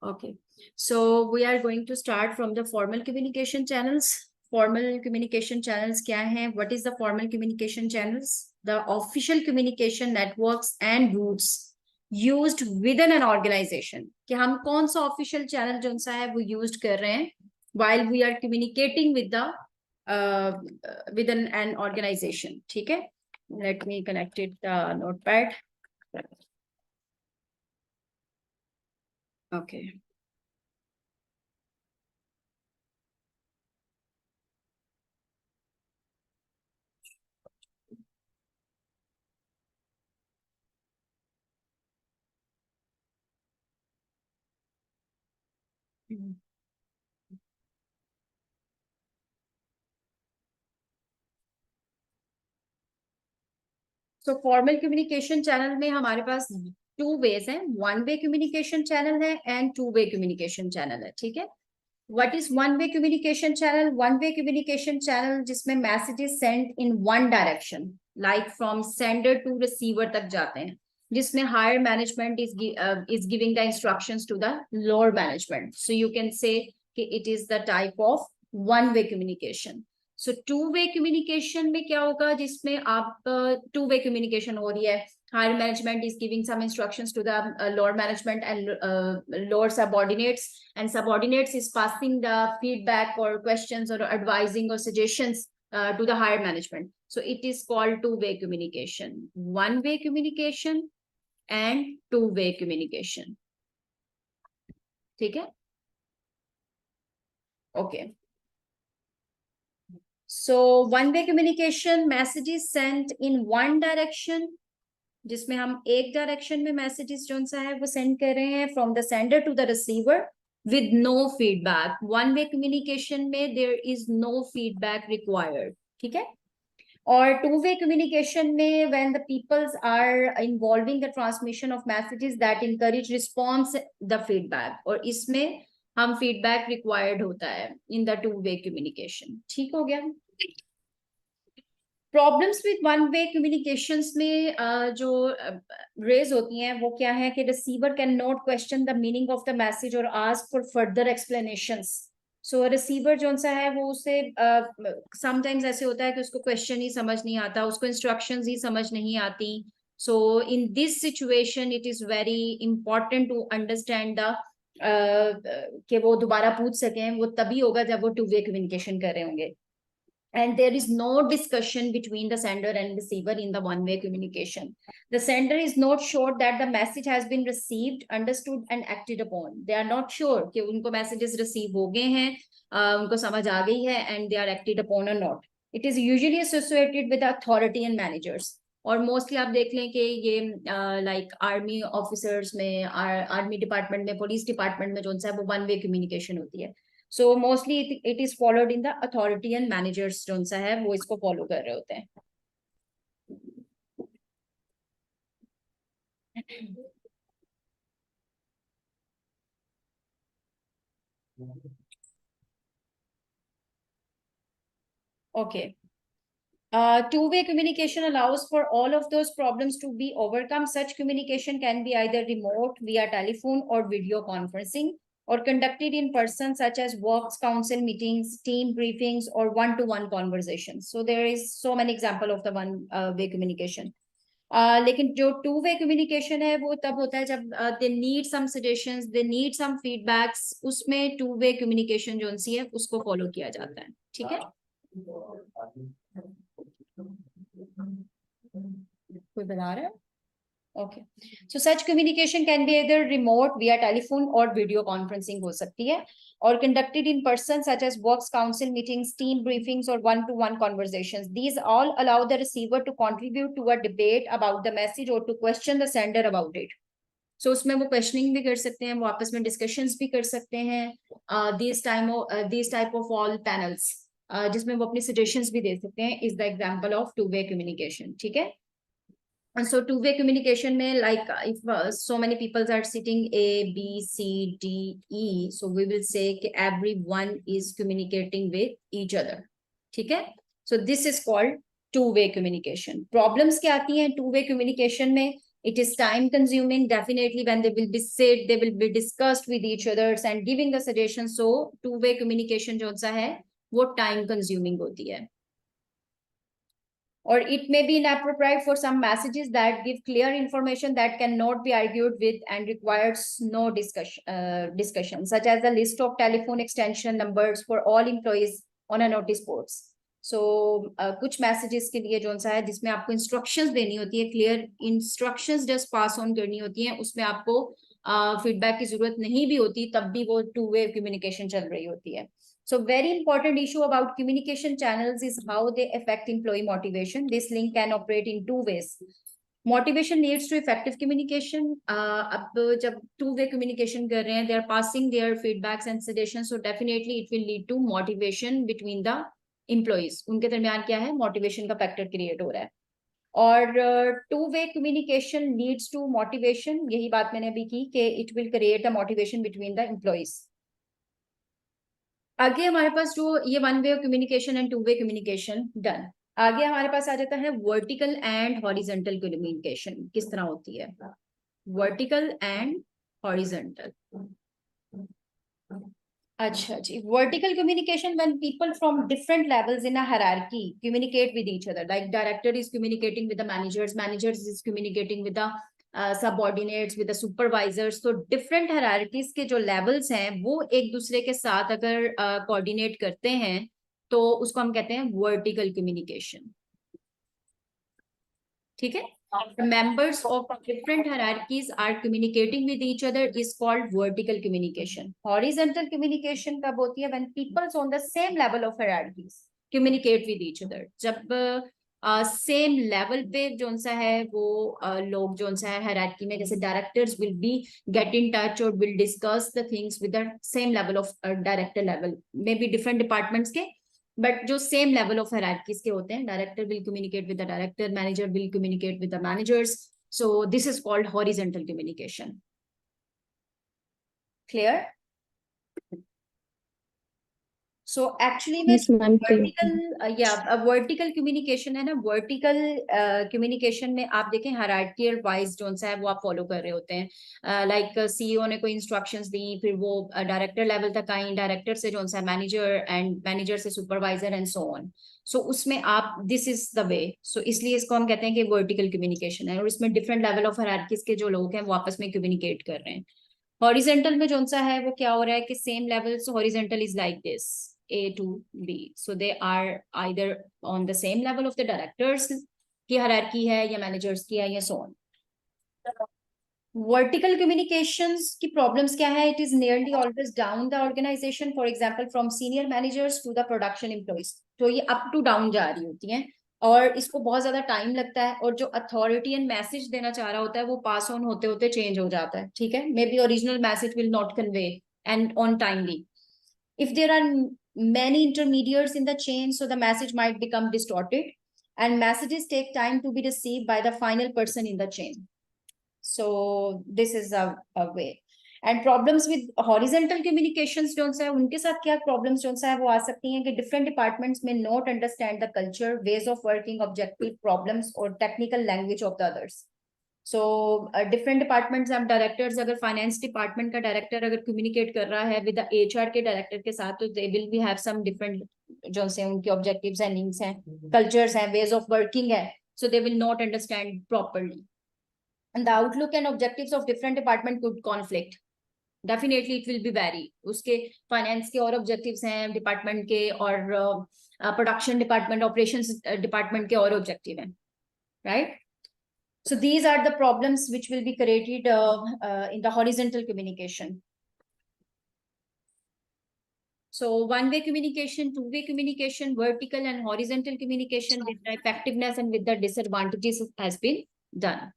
Okay, so we are going to start from the formal communication channels. Formal communication channels क्या हैं? What is the formal communication channels? The official communication networks and routes used within an organization. कि हम कौन सा official channel जो सा है वो used कर रहे हैं while we are communicating with the within an organization. ठीक है? Let me connect it notepad. Okay. तो फॉर्मल कम्युनिकेशन चैनल में हमारे पास टू वेज हैं. वन वे कम्युनिकेशन चैनल है and two way communication channel है. ठीक है. What is one way communication channel? One way communication channel जिसमें messages send in one direction, like from sender to receiver तक जाते हैं, जिसमें higher management is giving the instructions to the lower management. So you can say कि it is the type of one way communication. So to way communication में क्या होगा, जिसमें आप टू वे कम्युनिकेशन हो रही है, higher management is giving some instructions to the lower management and lower subordinates, and subordinates is passing the feedback or questions or advising or suggestions to the higher management. So it is called two way communication. One way communication and two way communication. ठीक है. Okay. So one way communication, message is sent in one direction, जिसमें हम एक direction में messages जो सा है वो सेंड कर रहे हैं from the sender to the receiver with no feedback. One way communication में there is no feedback required. ठीक है. और टू वे कम्युनिकेशन में when the peoples are involving the transmission of messages that encourage response the feedback, और इसमें हम feedback required होता है in the two way communication. ठीक हो गया. Problems with one way communications में जो रेज होती हैं वो क्या है कि receiver can not question the meaning of the message और ask for further explanations. So receiver जो सा है वो उसे समटाइम्स ऐसे होता है कि उसको क्वेश्चन ही समझ नहीं आता, उसको इंस्ट्रक्शंस ही समझ नहीं आती. So in this situation it is very important to understand the कि वो दोबारा पूछ सकें. वो तभी होगा जब वो टू वे कम्युनिकेशन कर रहे होंगे. And there is no discussion between the sender and receiver in the one way communication. The sender is not sure that the message has been received, understood and acted upon. They are not sure कि उनको messages receive हो गए हैं, उनको समझ आ गई है, and they are acted upon or not. It is usually associated with authority and managers. और मोस्टली आप देख लें कि ये लाइक आर्मी ऑफिसर्स में, आर्मी डिपार्टमेंट में, पुलिस डिपार्टमेंट में जो सा है वो वन वे कम्युनिकेशन होती है. So mostly it is followed in the authority and managers जो सा है वो इसको फॉलो कर रहे होते हैं. Okay. Two-way communication allows for all of those problems to be overcome. Such communication can be either remote via telephone or video conferencing, or conducted in person, such as works council meetings, team briefings, or one-to-one conversations. So there is so many example of the one-way communication. लेकिन जो to way communication है वो तब होता है जब they need some suggestions, they need some feedbacks. उसमें two way communication जो सी है उसको फॉलो किया जाता है. ठीक है. कोई बता रहा है? Okay. So such communication can be either remote via telephone or video conferencing हो सकती है, or conducted in person such as works council meetings, team briefings or one-to-one conversations. These all allow the receiver to contribute to a debate about the message or to question the sender about it. So उसमें वो questioning भी कर सकते हैं, वो आपस में discussions भी कर सकते हैं. These type of all panels जिसमें वो अपनी suggestions भी दे सकते हैं is the example of two-way communication. ठीक है. And so two-way communication में like if so many people are sitting A, B, C, D, E, so we will say कि everyone is communicating with each other. ठीक है. So this is called two-way communication. Problems क्या आती हैं two-way communication में? It is time consuming, definitely. When they will be said, they will be discussed with each others and giving the suggestions. So two way communication जो सा है वो time consuming होती है. Or it may be inappropriate for some messages that give clear information that cannot be argued with and requires no discussion, such as the list of telephone extension numbers for all employees on a notice boards. So कुछ messages के लिए जो सा है जिसमें आपको instructions देनी होती है, clear instructions just pass on करनी होती है, उसमें आपको feedback की जरूरत नहीं भी होती, तब भी वो two way communication चल रही होती है. So very important issue about communication channels is how they affect employee motivation. This link can operate in two ways. Motivation leads to effective communication. अब जब two way communication कर रहे हैं, they are passing their feedbacks and suggestions. So definitely it will lead to motivation between the employees. उनके दरमियान क्या है? Motivation का factor create हो रहा है. और two way communication leads to motivation. यही बात मैंने अभी की कि it will create a motivation between the employees. आगे हमारे पास जो ये one way communication and two way communication done. आगे हमारे पास आ जाता है वर्टिकल एंड हॉरिजॉन्टल कम्युनिकेशन. किस तरह होती है वर्टिकल एंड हॉरिजॉन्टल? अच्छा जी. Vertical communication when people from different levels in a hierarchy communicate with each other. Like director is communicating with the managers is communicating with the subordinates with the supervisors. तो different hierarchies के जो levels हैं वो एक दूसरे के साथ अगर कोऑर्डिनेट करते हैं तो उसको हम कहते हैं वर्टिकल कम्युनिकेशन. ठीक है. Members of different hierarchies are communicating with each other is called vertical communication. Horizontal communication कब होती है? When people on the same level of hierarchies communicate with each other. जब सेम लेवल पे जो सा है वो लोग जो सा है हायरार्की में, जैसे directors will be get in touch और will discuss the things with the same level of director level, may be different departments के, बट जो सेम लेवल ऑफ हायरार्कीज के होते हैं. Director will communicate with the director, manager will communicate with the managers. So this is called horizontal communication. Clear? So actually में vertical communication है ना. Vertical communication में आप देखें हायरार्की वाइज जो सा है वो आप फॉलो कर रहे होते हैं. लाइक सीईओ ने कोई इंस्ट्रक्शंस दी, फिर वो डायरेक्टर लेवल तक आई, डायरेक्टर से जो सा मैनेजर एंड मैनेजर से सुपरवाइजर एंड सो ऑन. सो उसमें आप दिस इज द वे. सो इसलिए इसको हम कहते हैं कि वर्टिकल कम्युनिकेशन है और इसमें डिफरेंट लेवल ऑफ हायरार्कीज के जो लोग हैं वो आपस में कम्युनिकेट कर रहे हैं. हॉरिजॉन्टल में जो सा है वो क्या हो रहा है कि same level. So horizontal is like this A to B. So they are either on the same level of the directors की hierarchy है या managers की है या so on. Vertical communications की problems क्या है? It is nearly always down the organization. For example, from senior managers to the production employees. तो ये up to down जा रही होती हैं और इसको बहुत ज्यादा टाइम लगता है और जो अथॉरिटी एंड मैसेज देना चाह रहा होता है वो पास ऑन होते होते चेंज हो जाता है. ठीक है. May be original message will not convey and on timely. If there are many intermediaries in the chain, so the message might become distorted and messages take time to be received by the final person in the chain. So this is a way. And problems with horizontal communications जो है उनके साथ क्या problems जो है वो आ सकती हैं कि different departments may not understand the culture, ways of working, objective problems or technical language of the others. So different departments अब डायरेक्टर्स, अगर फाइनेंस डिपार्टमेंट का डायरेक्टर अगर कम्युनिकेट कर रहा है विद एचआर के डायरेक्टर के साथ, तो they will be have some different जो से उनके ऑब्जेक्टिव्स एंड नीड्स हैं, कल्चर्स हैं, वेज ऑफ वर्किंग है. So they will not understand properly and the outlook and objectives of different department could conflict. Definitely it will be very. उसके finance के और objectives हैं डिपार्टमेंट के और production department, operations department के और objective हैं, right? So these are the problems which will be created in the horizontal communication. So one-way communication, two-way communication, vertical and horizontal communication with the effectiveness and with the disadvantages has been done.